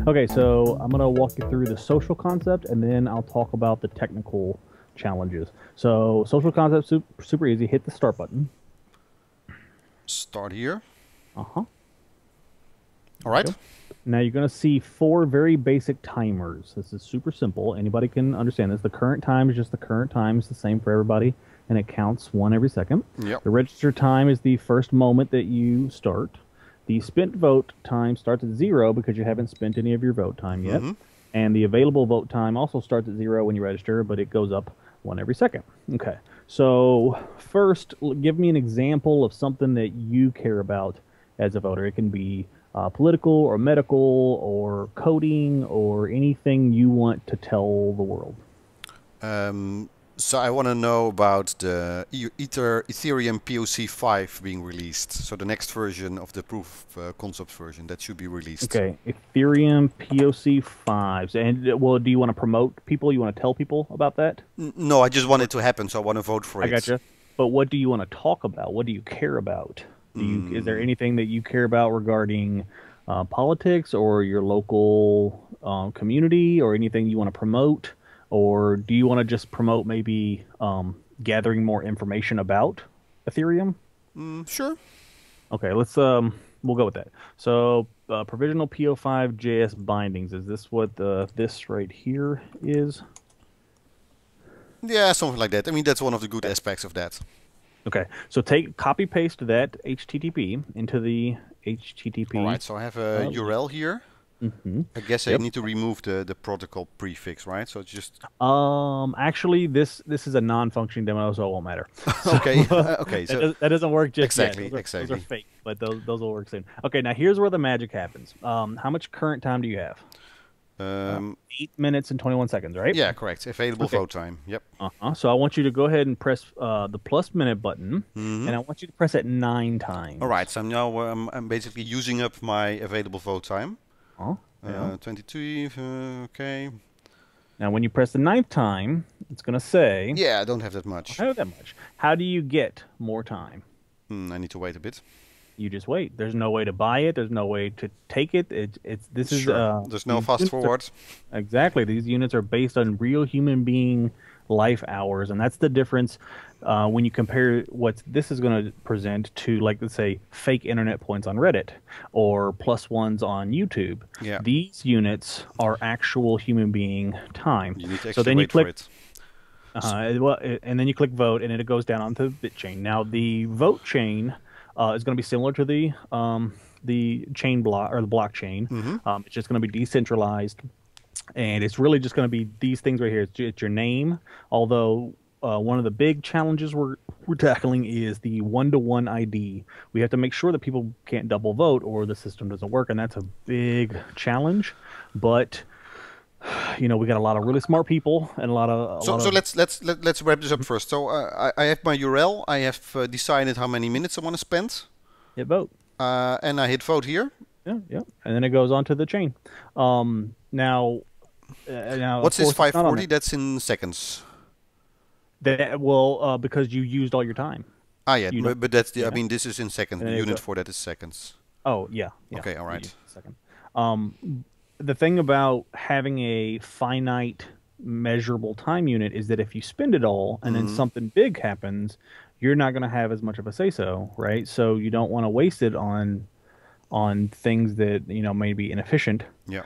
Okay, so I'm going to walk you through the social concept, and then I'll talk about the technical challenges. So social concept, super easy. Hit the start button. Start here. Uh-huh. All right. Now you're going to see 4 very basic timers. This is super simple. Anybody can understand this. The current time is just the current time. It's the same for everybody, and it counts 1 every second. Yep. The register time is the first moment that you start. The spent vote time starts at 0 because you haven't spent any of your vote time yet. And the available vote time also starts at 0 when you register, but it goes up 1 every second. Okay, so first, give me an example of something that you care about as a voter. It can be political or medical or coding or anything you want to tell the world. So I want to know about the Ethereum POC 5 being released. So the next version of the proof of concept version that should be released. Okay, Ethereum POC 5. And well, do you want to promote people? You want to tell people about that? No, I just want it to happen, so I want to vote for it. I gotcha. But what do you want to talk about? What do you care about? Is there anything that you care about regarding politics or your local community, or anything you want to promote? Or do you want to just promote maybe gathering more information about Ethereum? Sure. Okay, let's we'll go with that. So provisional PO5 JS bindings. Is this what this right here is? Yeah, something like that. I mean, that's one of the good aspects of that. Okay, so copy paste that HTTP into the HTTP. All right, so I have a URL here. I guess I need to remove the protocol prefix, right? So it's just actually this is a non-functioning demo, so it won't matter. Okay. Okay. So that doesn't work just yet. Exactly. Those are fake, but those will work soon. Okay, now here's where the magic happens. How much current time do you have? 8 minutes and 21 seconds, right? Yeah, correct. Available vote time. Yep. So I want you to go ahead and press the +minute button, and I want you to press it 9 times. All right. So now I'm basically using up my available vote time. 22. Okay. Now, when you press the 9th time, it's going to say... Yeah, I don't have that much. I don't have that much. How do you get more time? I need to wait a bit. You just wait. There's no way to buy it. There's no way to take it. There's no fast forward. Exactly. These units are based on real human being life hours, and that's the difference when you compare what this is going to present to, like, let's say, fake internet points on Reddit or +1s on YouTube. Yeah. These units are actual human being time. You need to so then you click for it. well, and then you click vote, and it goes down onto the BitChain. Now the vote chain is going to be similar to the chain block or the blockchain. It's just going to be decentralized. And it's really just going to be these things right here. It's your name, although one of the big challenges we're tackling is the 1-to-1 ID. We have to make sure that people can't double vote or the system doesn't work, and that's a big challenge. But we got a lot of really smart people and a lot of. So let's wrap this up first. So I have my URL. I have decided how many minutes I want to spend. Hit vote. And I hit vote here. Yeah. And then it goes on to the chain. Now, what's this 540? That's in seconds. Because you used all your time. Yeah, but that's the. I mean, this is in seconds. The unit for that is seconds. Oh yeah. Okay, all right. Second. The thing about having a finite measurable time unit is that if you spend it all and then something big happens, you're not going to have as much of a say-so, right? So you don't want to waste it on things that may be inefficient. Yeah.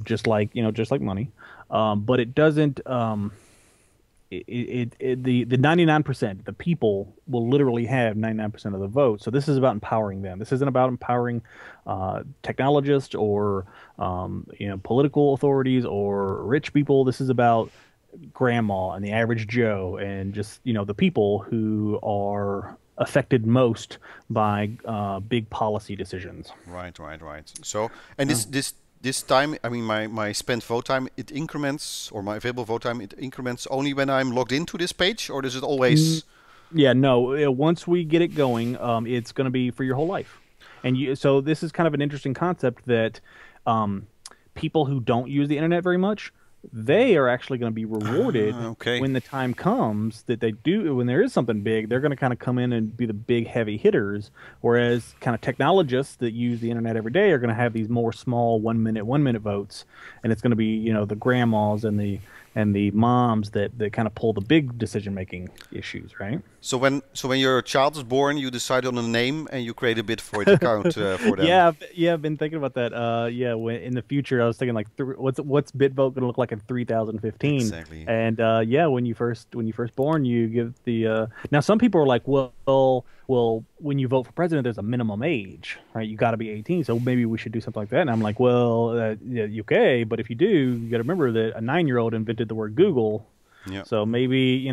Just like money. But it doesn't. The 99%, the people will literally have 99% of the vote. So this is about empowering them. This isn't about empowering technologists or political authorities or rich people. This is about grandma and the average Joe and just the people who are affected most by big policy decisions. Right. So and this time, I mean, my spent vote time, it increments, or my available vote time, it increments only when I'm logged into this page, or does it always? Yeah, no. Once we get it going, it's going to be for your whole life. And so this is kind of an interesting concept that people who don't use the internet very much, they are actually going to be rewarded Okay. when the time comes that they do, when there is something big, they're going to kind of come in and be the big heavy hitters. Whereas kind of technologists that use the internet every day are going to have these more small 1 minute votes. And it's going to be, the grandmas and the moms that kind of pull the big decision making issues, right? So when your child is born, you decide on a name and you create a BitVote account for them. Yeah, I've been thinking about that. Yeah, in the future, I was thinking like, what's BitVote gonna look like in 3015? Exactly. And yeah, when you first born, you give the. Now, some people are like, well, when you vote for president, there's a minimum age, right? You got to be 18, so maybe we should do something like that. And I'm like, well, yeah, okay, but if you do, you got to remember that a 9-year-old invented the word Google, Yeah. so maybe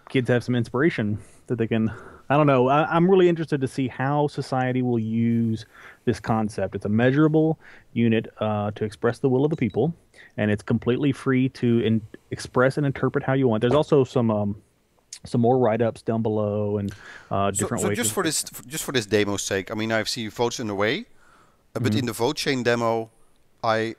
kids have some inspiration that they can. I don't know. I'm really interested to see how society will use this concept. It's a measurable unit to express the will of the people, and it's completely free to express and interpret how you want. There's also some more write-ups down below and different So ways. just for this demo's sake, I mean, I've seen votes in the way, but in the vote chain demo, I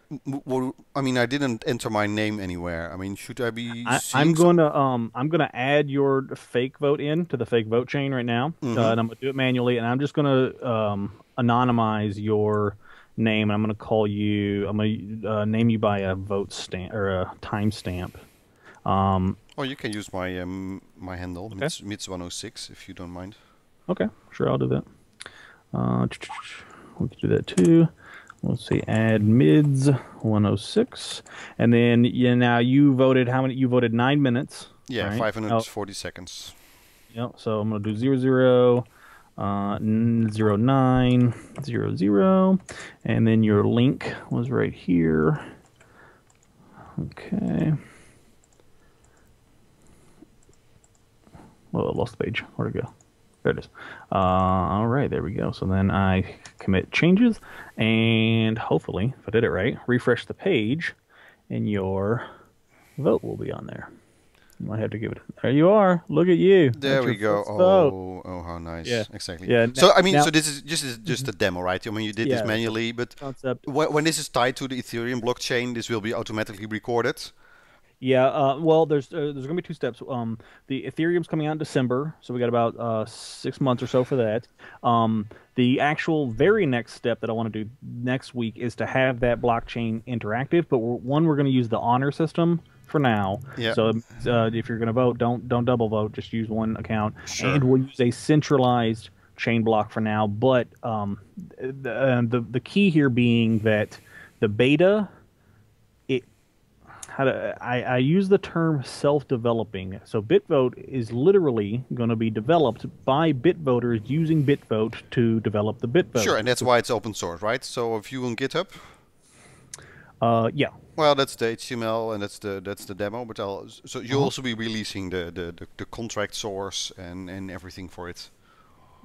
didn't enter my name anywhere. I mean, should I be I'm seeing gonna add your fake vote to the fake vote chain right now, and I'm gonna do it manually, and I'm just gonna anonymize your name. I'm gonna call you. I'm gonna name you by a vote stamp or a time stamp. Oh, you can use my my handle, Okay. Mits106, if you don't mind. Okay, sure, I'll do that. We can do that too. Let's see, add mids 106, and then now you voted how many? You voted 9 minutes. Yeah, right? 540 seconds. Yep. So I'm gonna do 00, 09, 00, and then your link was right here. Okay. Well, I lost the page. Where'd it go? There it is. All right, there we go. So then I commit changes, and hopefully, if I did it right, refresh the page, and your vote will be on there. You might have to give it. There you are. Look at you. There That's we your go. first vote. Oh, how nice. Yeah. Exactly. Yeah. So I mean, now, so this is just a demo, right? I mean, you did Yeah, this manually, but concept. when this is tied to the Ethereum blockchain, this will be automatically recorded. Yeah, well, there's going to be 2 steps. The Ethereum's coming out in December, so we got about 6 months or so for that. The actual very next step that I want to do next week is to have that blockchain interactive. But we're going to use the honor system for now. Yeah. So if you're going to vote, don't double vote. Just use one account, Sure. and we'll use a centralized chain block for now. But the key here being that the beta. I use the term self-developing. So BitVote is literally going to be developed by BitVoters using BitVote to develop the BitVote. Sure, and that's why it's open source, right? So if you on GitHub, yeah. well, that's the HTML and that's the demo. But so you'll also be releasing the contract source and everything for it.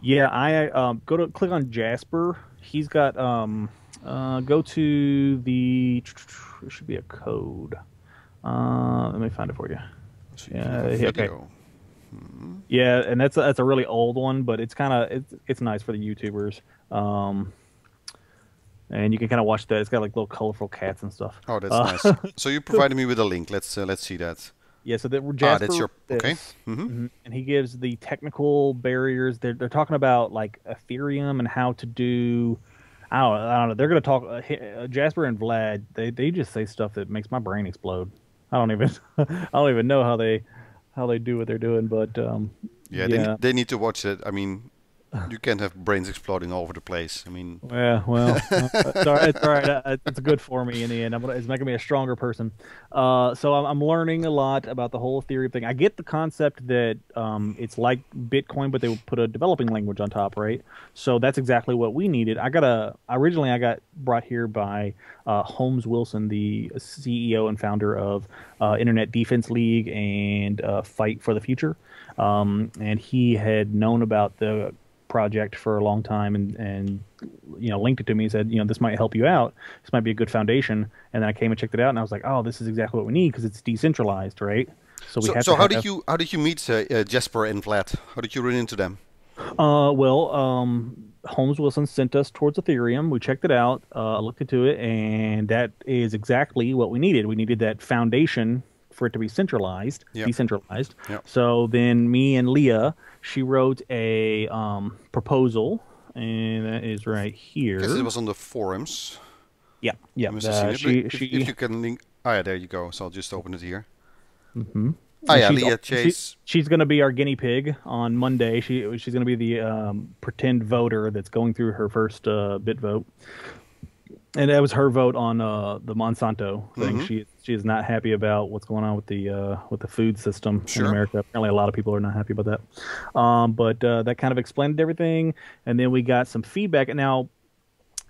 Yeah, I click on Jasper. He's got go to the there should be a code. Let me find it for you. Yeah, okay. Yeah, and that's a really old one, but it's kind of it's nice for the YouTubers. And you can kind of watch that. It's got like little colorful cats and stuff. Oh, that's nice. So you provided me with a link. Let's see that. Yeah, so that Jasper. That's your okay. And he gives the technical barriers. They're talking about like Ethereum and how to do. I don't know. They're gonna talk. Jasper and Vlad. They just say stuff that makes my brain explode. I don't even know how they do what they're doing. But yeah, they need to watch it. I mean, you can't have brains exploding all over the place. I mean, yeah, well, it's all right. It's good for me in the end. It's making me a stronger person. So I'm learning a lot about the whole Ethereum thing. I get the concept that it's like Bitcoin, but they would put a developing language on top, right? So that's exactly what we needed. Originally I got brought here by Holmes Wilson, the CEO and founder of Internet Defense League and Fight for the Future, and he had known about the project for a long time and linked it to me and said, this might help you out. This might be a good foundation. And then I came and checked it out and I was like, oh, this is exactly what we need because it's decentralized, right? So how did you meet Jesper and Vlad? How did you run into them? Holmes Wilson sent us towards Ethereum. We checked it out, looked into it, and that is exactly what we needed. We needed that foundation for it to be centralized, decentralized. Yep. So then me and Leah, she wrote a proposal, and that is right here. Because it was on the forums. Yeah, yeah. If you can link. Oh, yeah, there you go. So I'll just open it here. Mm-hmm. Oh, yeah, Leah Chase. She's going to be our guinea pig on Monday. She's going to be the pretend voter that's going through her first BitVote. And that was her vote on the Monsanto thing. She is not happy about what's going on with the food system in America. Apparently, a lot of people are not happy about that. But that kind of explained everything, and then we got some feedback. And now,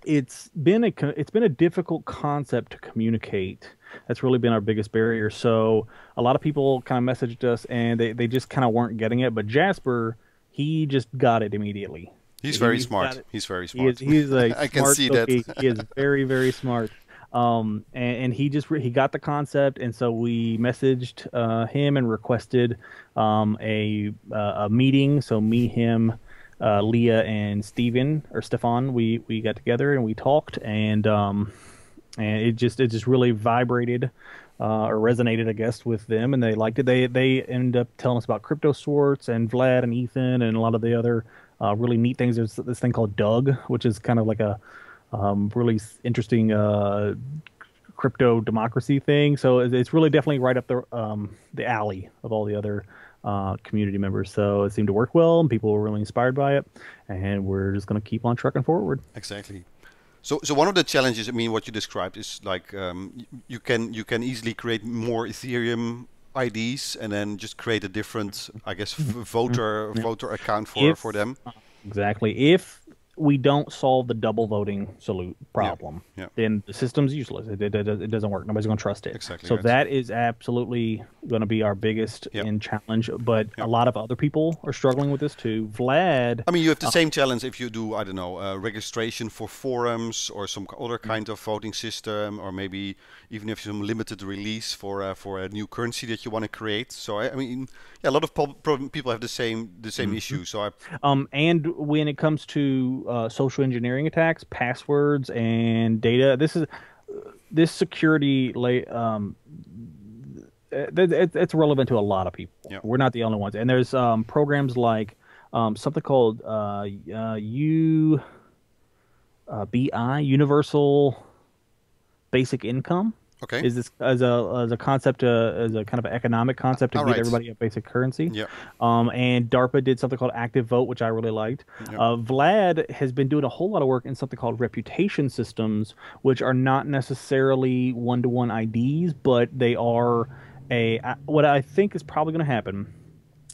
it's been a difficult concept to communicate. That's really been our biggest barrier. So a lot of people kind of messaged us, and they just kind of weren't getting it. But Jasper, he just got it immediately. He's very smart. He's very smart. He's a I can smart see cookie. that. He is very, very smart. And he got the concept, and so we messaged him and requested a meeting. So me, him, Leah, and Stefan, we got together and we talked, and it just really vibrated or resonated, I guess, with them, and they liked it. They ended up telling us about crypto sorts and Vlad and Ethan and a lot of the other really neat things. There's this thing called Doug, which is kind of like a really interesting crypto democracy thing. So it's really definitely right up the alley of all the other community members. So it seemed to work well, and people were really inspired by it, and we're just going to keep on trucking forward. Exactly. So one of the challenges, I mean, what you described is like you can easily create more Ethereum IDs and then just create a different, I guess, voter account for them. Exactly. If we don't solve the double voting problem, then the system's useless. It doesn't work. Nobody's going to trust it. Exactly. So that is absolutely going to be our biggest challenge. But a lot of other people are struggling with this too. Vlad. I mean, you have the same challenge if you do, I don't know, registration for forums or some other kind of voting system, or maybe even if some limited release for a new currency that you want to create. So I mean, a lot of people have the same issue. So and when it comes to social engineering attacks, passwords, and data, this security it's relevant to a lot of people. We're not the only ones, and there's programs like something called UBI, Universal Basic Income. Okay. Is this as a concept, as a kind of economic concept to give everybody a basic currency? Yeah. And DARPA did something called Active Vote, which I really liked. Vlad has been doing a whole lot of work in something called reputation systems, which are not necessarily one-to-one IDs, but they are what I think is probably going to happen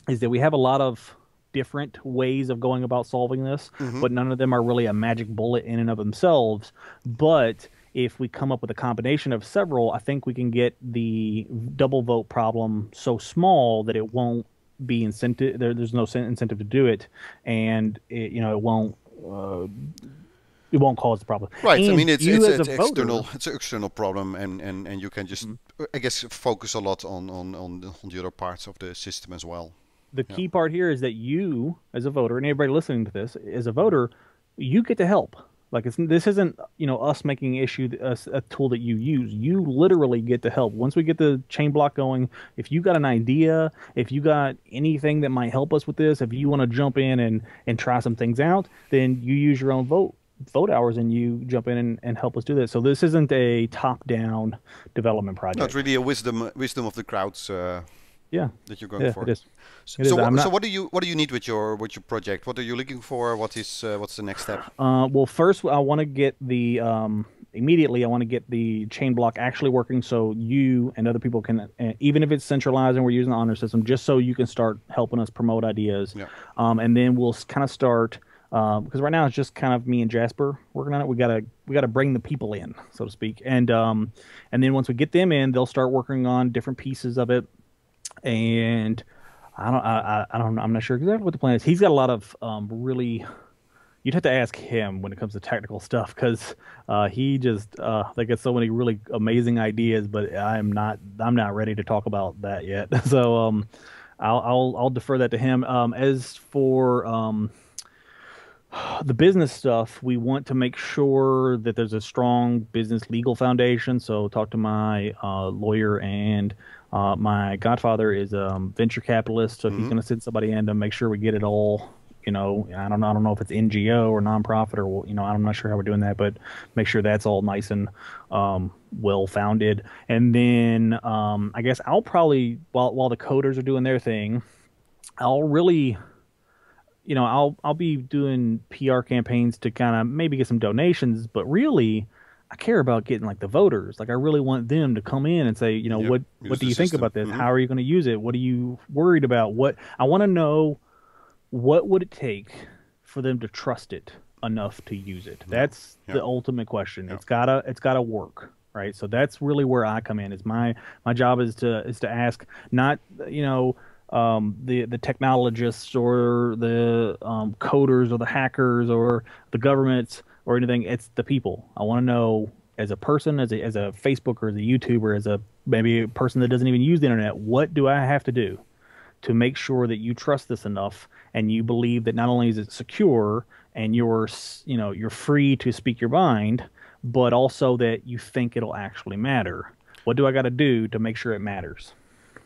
is that we have a lot of different ways of going about solving this, but none of them are really a magic bullet in and of themselves. But if we come up with a combination of several, I think we can get the double vote problem so small that it won't be incentive. There's no incentive to do it, and it won't cause the problem. Right. And I mean, it's external. It's an external problem, and you can just I guess focus a lot on the other parts of the system as well. The key part here is that you, as a voter, and everybody listening to this, as a voter, you get to help. Like this isn't us making a tool that you use. You literally get to help. Once we get the chain block going, if you got an idea, if you got anything that might help us with this, if you want to jump in and try some things out, then you use your own vote hours and you jump in and help us do this. So this isn't a top-down development project. No, it's really a wisdom of the crowds. That you're going for. It is. So what do you need with your project? What are you looking for? What's the next step? Well, first I want to get the immediately I want to get the chain block actually working, so you and other people can, even if it's centralized and we're using the honor system, just so you can start helping us promote ideas. And then we'll kind of start because right now it's just kind of me and Jasper working on it. We gotta bring the people in, so to speak, and then once we get them in, they'll start working on different pieces of it. And I'm not sure exactly what the plan is. He's got a lot of really. You'd have to ask him when it comes to technical stuff, because he just they get so many really amazing ideas. But I'm not ready to talk about that yet. So I'll defer that to him. As for the business stuff, we want to make sure that there's a strong business legal foundation. So talk to my lawyer, and my godfather is a venture capitalist, so he's going to send somebody in to make sure we get it all. I don't know if it's NGO or nonprofit, or I'm not sure how we're doing that, but make sure that's all nice and well founded. And then I guess I'll probably, while the coders are doing their thing, I'll really, I'll be doing PR campaigns to kind of maybe get some donations, but really I care about getting like the voters. Like I really want them to come in and say, what do you think about this? How are you going to use it? What are you worried about? What I want to know. What would it take for them to trust it enough to use it? That's the ultimate question. It's gotta work, right? So that's really where I come in. Is my job is to ask, not the technologists or the coders or the hackers or the governments or anything. It's the people. I want to know, as a person, as a Facebook or as a YouTuber, as maybe a person that doesn't even use the internet, what do I have to do to make sure that you trust this enough and you believe that not only is it secure and you're free to speak your mind, but also that you think it'll actually matter? What do I got to do to make sure it matters?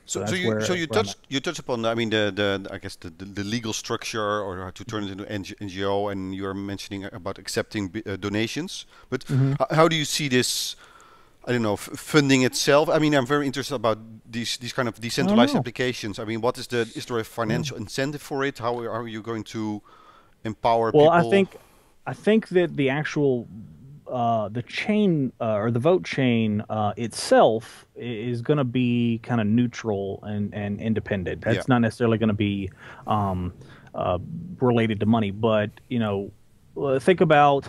So you touch upon, I mean, I guess the legal structure, or how to turn it into NGO, and you're mentioning about accepting donations. But how do you see this? I don't know, funding itself. I mean, I'm very interested about these kind of decentralized applications. I mean, is there a financial incentive for it? How are you going to empower people? Well, I think that the actual the chain or the vote chain itself is going to be kind of neutral and independent. That's not necessarily going to be related to money, but think about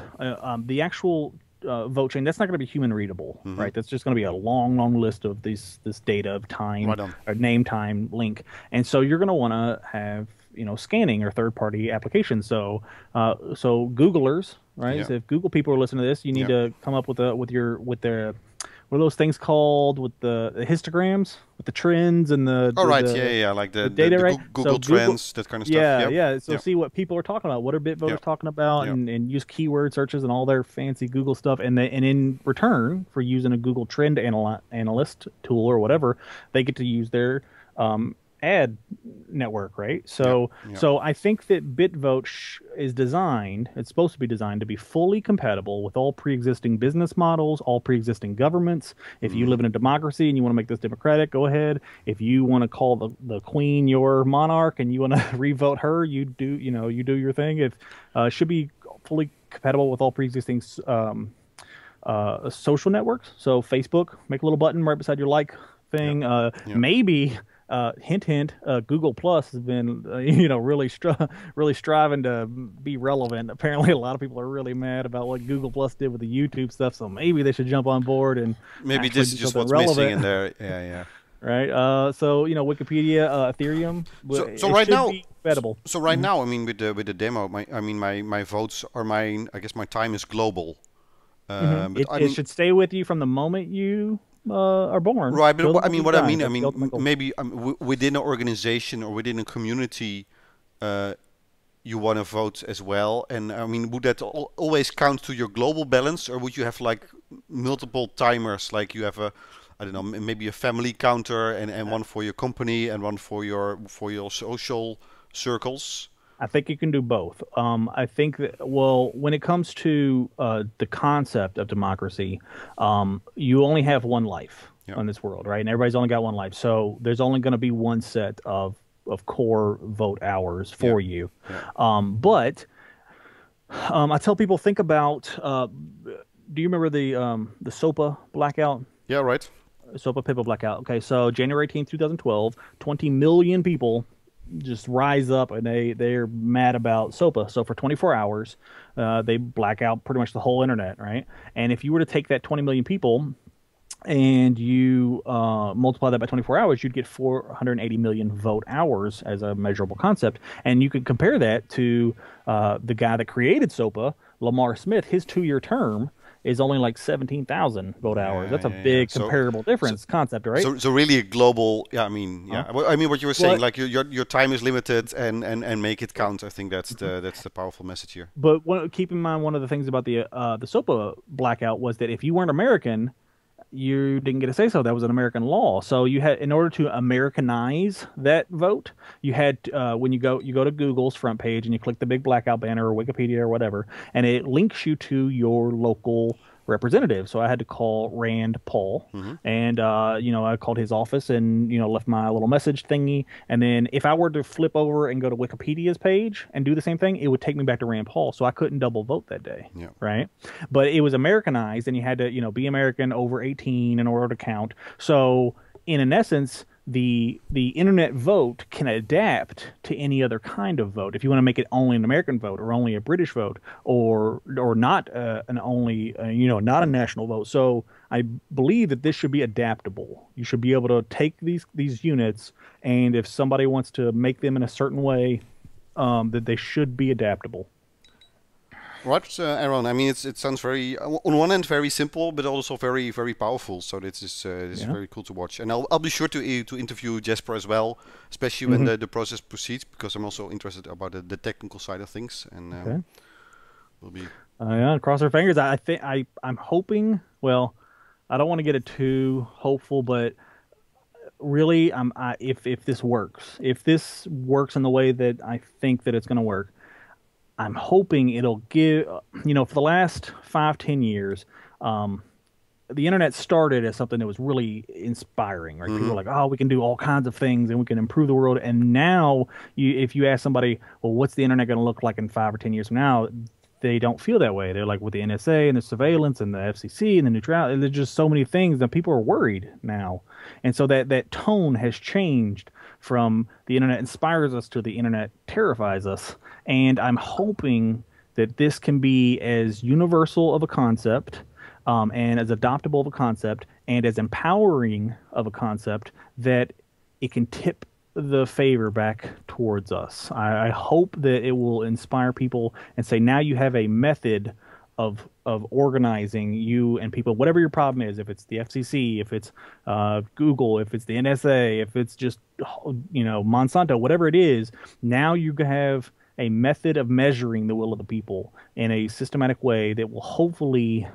the actual vote chain. That's not going to be human readable, right? That's just going to be a long list of this data of time, or name, time, link, and so you're going to want to have scanning or third-party applications. So Googlers, right? Yeah. So if Google people are listening to this, you need to come up with their what are those things called, with the histograms, with the trends and the like the data, right? Google Trends, that kind of stuff. So see what people are talking about. What are BitVoters talking about, and use keyword searches and all their fancy Google stuff. And in return for using a Google Trend Analyst tool or whatever, they get to use their ad network, right? So I think that BitVote is designed, it's supposed to be designed to be fully compatible with all pre-existing business models, all pre-existing governments. If you live in a democracy and you want to make this democratic, go ahead. If you want to call the queen your monarch and you want to re-vote her, you do your thing. It should be fully compatible with all pre-existing social networks. So Facebook, make a little button right beside your like thing. Maybe hint, Google Plus has been, really striving to be relevant. Apparently, a lot of people are really mad about what Google Plus did with the YouTube stuff. So maybe they should jump on board and maybe this is just what's missing in there. Yeah. Right. So Wikipedia, Ethereum. So right now, compatible. So right now, I mean, with the demo, my votes are mine. I guess my time is global. It should stay with you from the moment you are born. Right, but maybe within an organization or within a community, you want to vote as well. And I mean, would that always count to your global balance, or would you have like multiple timers? Like you have maybe a family counter and one for your company and one for your social circles. I think you can do both. I think that, when it comes to the concept of democracy, you only have one life on this world, right? And everybody's only got one life. So there's only going to be one set of core vote hours for you. But I tell people, think about, do you remember the Sopa Blackout? Yeah, right. Sopa Blackout. Okay, so January 18th, 2012, 20 million people just rise up and they're mad about Sopa. So for 24 hours, they black out pretty much the whole internet, right? And if you were to take that 20 million people and you multiply that by 24 hours, you'd get 480 million vote hours as a measurable concept. And you could compare that to the guy that created Sopa, Lamar Smith, his 2-year term. is only like 17,000 vote hours. That's a Yeah. big comparable difference concept, right? So really a global, yeah. I mean, yeah. I mean, what you were saying, like your time is limited, and make it count. I think that's the powerful message here. But keep in mind, one of the things about the Sopa blackout was that if you weren't American, you didn't get a say so. That was an American law. So you had, in order to Americanize that vote, you had when you go to Google's front page and you click the big blackout banner or Wikipedia or whatever, and it links you to your local representative. So I had to call Rand Paul, and I called his office and left my little message thingy. And then if I were to flip over and go to Wikipedia's page and do the same thing, it would take me back to Rand Paul. So I couldn't double vote that day, right? But it was Americanized, and you had to be American over 18 in order to count. So in essence, the internet vote can adapt to any other kind of vote. If you want to make it only an American vote or only a British vote or not an only not a national vote. So I believe that this should be adaptable. You should be able to take these units, and if somebody wants to make them in a certain way, that they should be adaptable. Right, Aaron. I mean, it sounds very, on one end, very simple, but also very, very powerful. So this is very cool to watch. And I'll be sure to interview Jesper as well, especially when the process proceeds, because I'm also interested about the technical side of things. And we'll be. Cross our fingers. I think I'm hoping. Well, I don't want to get it too hopeful, but really, if this works, in the way that I think that it's going to work, I'm hoping it'll give, for the last 5-10 years, the internet started as something that was really inspiring, right? People were like, oh, we can do all kinds of things and we can improve the world. And now if you ask somebody, well, what's the internet going to look like in 5 or 10 years from now? They don't feel that way. They're like, with the NSA and the surveillance and the FCC and the neutrality, there's just so many things that people are worried now. And so that tone has changed from the internet inspires us to the internet terrifies us. And I'm hoping that this can be as universal of a concept and as adoptable of a concept and as empowering of a concept that it can tip the favor back towards us. I hope that it will inspire people and say, now you have a method of organizing you and people, whatever your problem is, if it's the FCC, if it's Google, if it's the NSA, if it's just Monsanto, whatever it is, now you have a method of measuring the will of the people in a systematic way that will hopefully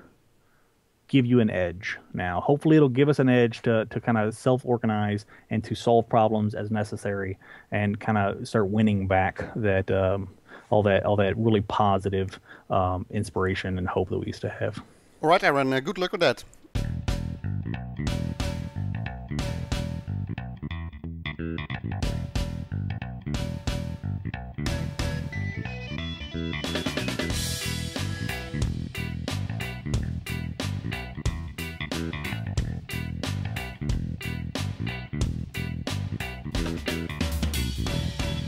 give you an edge. Now, hopefully it'll give us an edge to kind of self-organize and to solve problems as necessary and kind of start winning back that all that really positive inspiration and hope that we used to have. All right, Aaron, good luck with that.